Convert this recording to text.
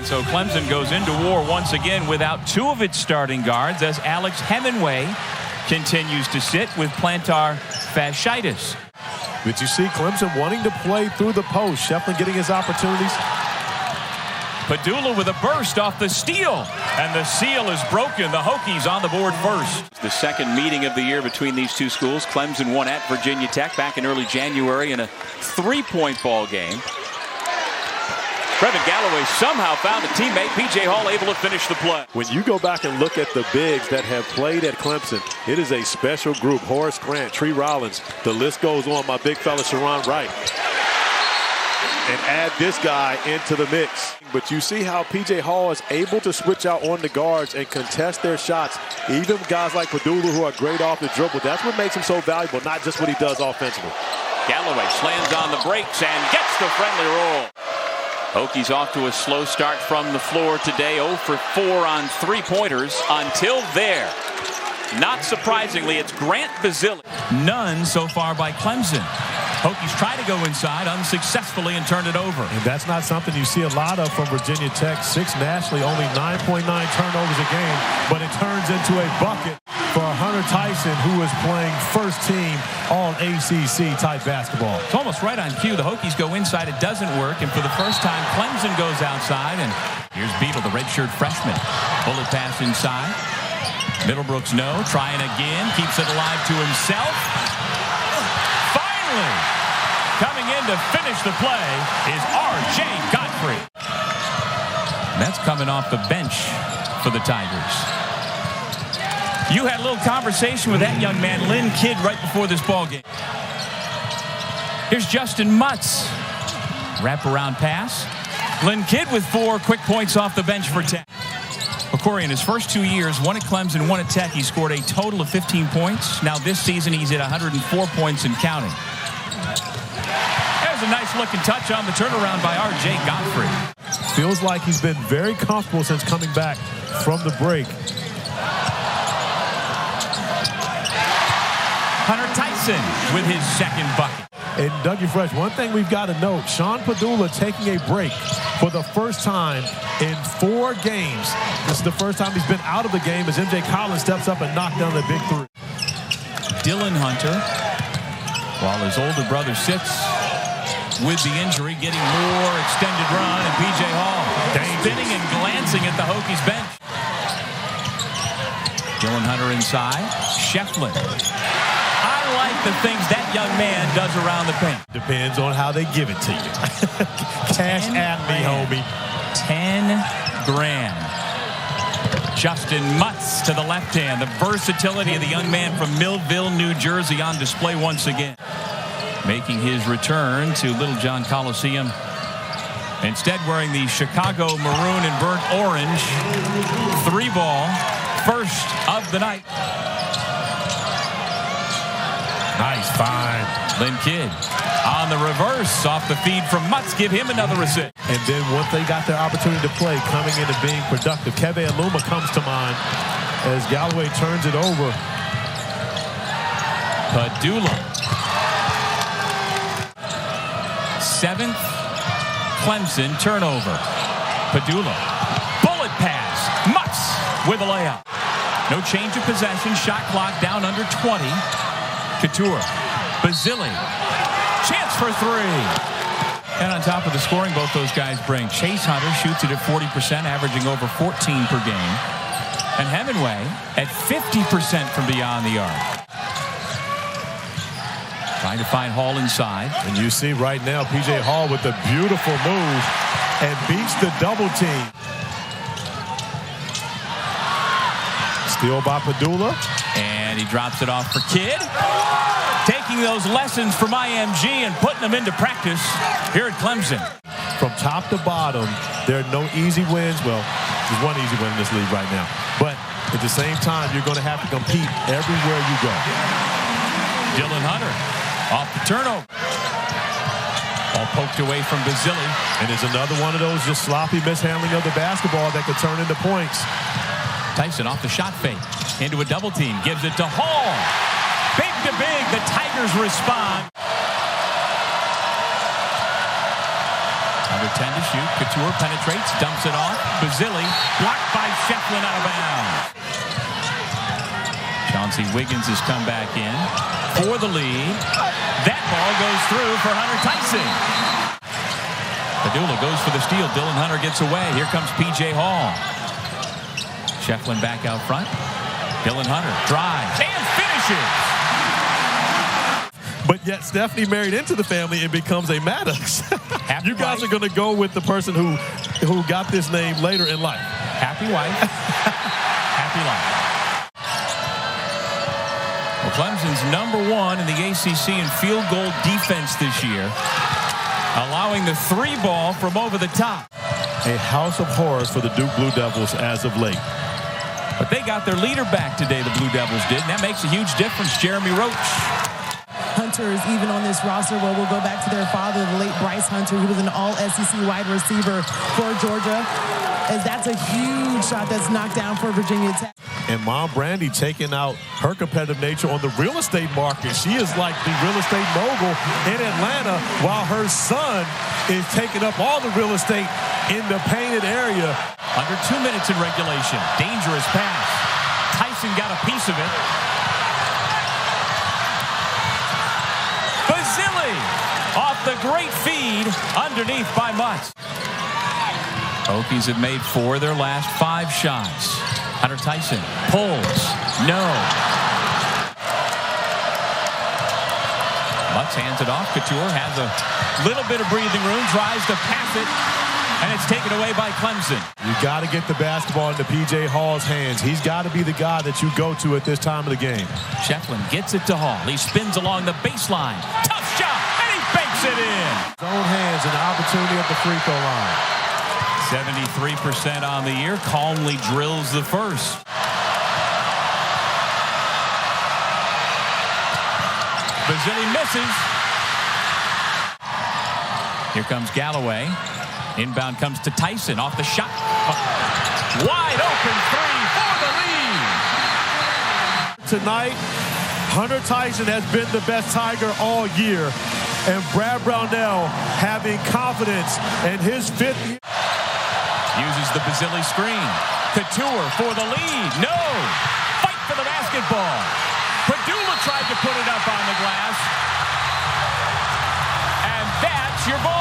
So Clemson goes into war once again without two of its starting guards as Alex Hemingway continues to sit with plantar fasciitis. But you see Clemson wanting to play through the post. Shefflin getting his opportunities. Padula with a burst off the steal. And the seal is broken. The Hokies on the board first. The second meeting of the year between these two schools. Clemson won at Virginia Tech back in early January in a 3-point ball game. Brevin Galloway somehow found a teammate. P.J. Hall able to finish the play. When you go back and look at the bigs that have played at Clemson, it is a special group. Horace Grant, Tree Rollins, the list goes on. My big fella, Sharon Wright. And add this guy into the mix. But you see how P.J. Hall is able to switch out on the guards and contest their shots. Even guys like Padula who are great off the dribble. That's what makes him so valuable, not just what he does offensively. Galloway slams on the brakes and gets the friendly roll. Hokies off to a slow start from the floor today. 0 for 4 on 3-pointers until there. Not surprisingly, it's Grant Basile. None so far by Clemson. Hokies try to go inside unsuccessfully and turn it over. And that's not something you see a lot of from Virginia Tech. 6 nationally, only 9.9 turnovers a game, but it turns into a bucket for Hunter Tyson, who is playing first team all ACC type basketball. It's almost right on cue. The Hokies go inside. It doesn't work. And for the first time, Clemson goes outside. And here's Beadle, the redshirt freshman. Bullet pass inside. Middlebrooks no. Trying again. Keeps it alive to himself. Finally, coming in to finish the play is R.J. Godfrey. And that's coming off the bench for the Tigers. You had a little conversation with that young man, Lynn Kidd, right before this ball game. Here's Justyn Mutts. Wraparound pass. Lynn Kidd with 4 quick points off the bench for Tech. McCory in his first 2 years, 1 at Clemson, 1 at Tech, he scored a total of 15 points. Now this season he's at 104 points and counting. There's a nice looking touch on the turnaround by R.J. Godfrey. Feels like he's been very comfortable since coming back from the break. Hunter Tyson with his second bucket. And Dougie Fresh, one thing we've got to note, Sean Padula taking a break for the first time in 4 games. This is the first time he's been out of the game as MJ Collins steps up and knocks down the big 3. Dylan Hunter, while his older brother sits with the injury, getting more extended run, and P.J. Hall spinning and glancing at the Hokies bench. Dylan Hunter inside. Shefflin. I like the things that young man does around the paint. Depends on how they give it to you. Cash at me, homie. 10 grand. Justyn Mutts to the left hand. The versatility of the young man from Millville, New Jersey on display once again. Making his return to Littlejohn Coliseum. Instead wearing the Chicago maroon and burnt orange 3-ball. First of the night. Nice find. Lynn Kidd on the reverse off the feed from Mutts. Give him another assist. And then once they got their opportunity to play, coming in and being productive, Keve Aluma comes to mind as Galloway turns it over. Padula. 7th Clemson turnover. Padula. Bullet pass. Mutts with a layup. No change of possession. Shot clock down under 20. Couture. Basile. Chance for 3. And on top of the scoring both those guys bring, Chase Hunter shoots it at 40%, averaging over 14 per game. And Hemingway at 50% from beyond the arc. Trying to find Hall inside. And you see right now P.J. Hall with the beautiful move and beats the double team. Steal by Padula. And he drops it off for Kidd. Taking those lessons from IMG and putting them into practice here at Clemson. From top to bottom, there are no easy wins. Well, there's one easy win in this league right now. But at the same time, you're going to have to compete everywhere you go. Dylan Hunter off the turnover. All poked away from Basile. And it's another one of those just sloppy mishandling of the basketball that could turn into points. Tyson off the shot fake. Into a double team. Gives it to Hall. Big to big. The Tigers respond. A Under 10 to shoot. Couture penetrates, dumps it off. Basile blocked by Shefflin out of bounds. Chauncey Wiggins has come back in for the lead. That ball goes through for Hunter Tyson. Padula goes for the steal. Dylan Hunter gets away. Here comes P.J. Hall. Shefflin back out front. Dylan Hunter drives and finishes. But yet Stephanie married into the family and becomes a Maddox. You guys are going to go with the person who got this name later in life. Happy wife. Happy life. Well, Clemson's #1 in the ACC in field goal defense this year, allowing the 3 ball from over the top. A house of horrors for the Duke Blue Devils as of late. But they got their leader back today, the Blue Devils did, and that makes a huge difference. Jeremy Roach. Hunter is even on this roster. Well, we'll go back to their father, the late Bryce Hunter, who was an all-SEC wide receiver for Georgia, as that's a huge shot that's knocked down for Virginia Tech. And Mom Brandy taking out her competitive nature on the real estate market. She is like the real estate mogul in Atlanta, while her son is taking up all the real estate in the painted area. Under 2 minutes in regulation. Dangerous pass. Tyson got a piece of it. Basile off the great feed underneath by Mutts. Hokies have made 4 of their last 5 shots. Hunter Tyson pulls. No. Mutts hands it off. Couture has a little bit of breathing room, tries to pass it, and it's taken away by Clemson. You got to get the basketball into P.J. Hall's hands. He's got to be the guy that you go to at this time of the game. Shefflin gets it to Hall. He spins along the baseline. Tough shot, and he banks it in. His own hands and the opportunity at the free throw line. 73% on the year. Calmly drills the first. Basile misses. Here comes Galloway. Inbound comes to Tyson off the shot. Wide open 3 for the lead. Tonight, Hunter Tyson has been the best Tiger all year. And Brad Brownell having confidence in his 5th year. Uses the Basile screen. Couture for the lead. No! Fight for the basketball. Padula tried to put it up on the glass. And that's your ball.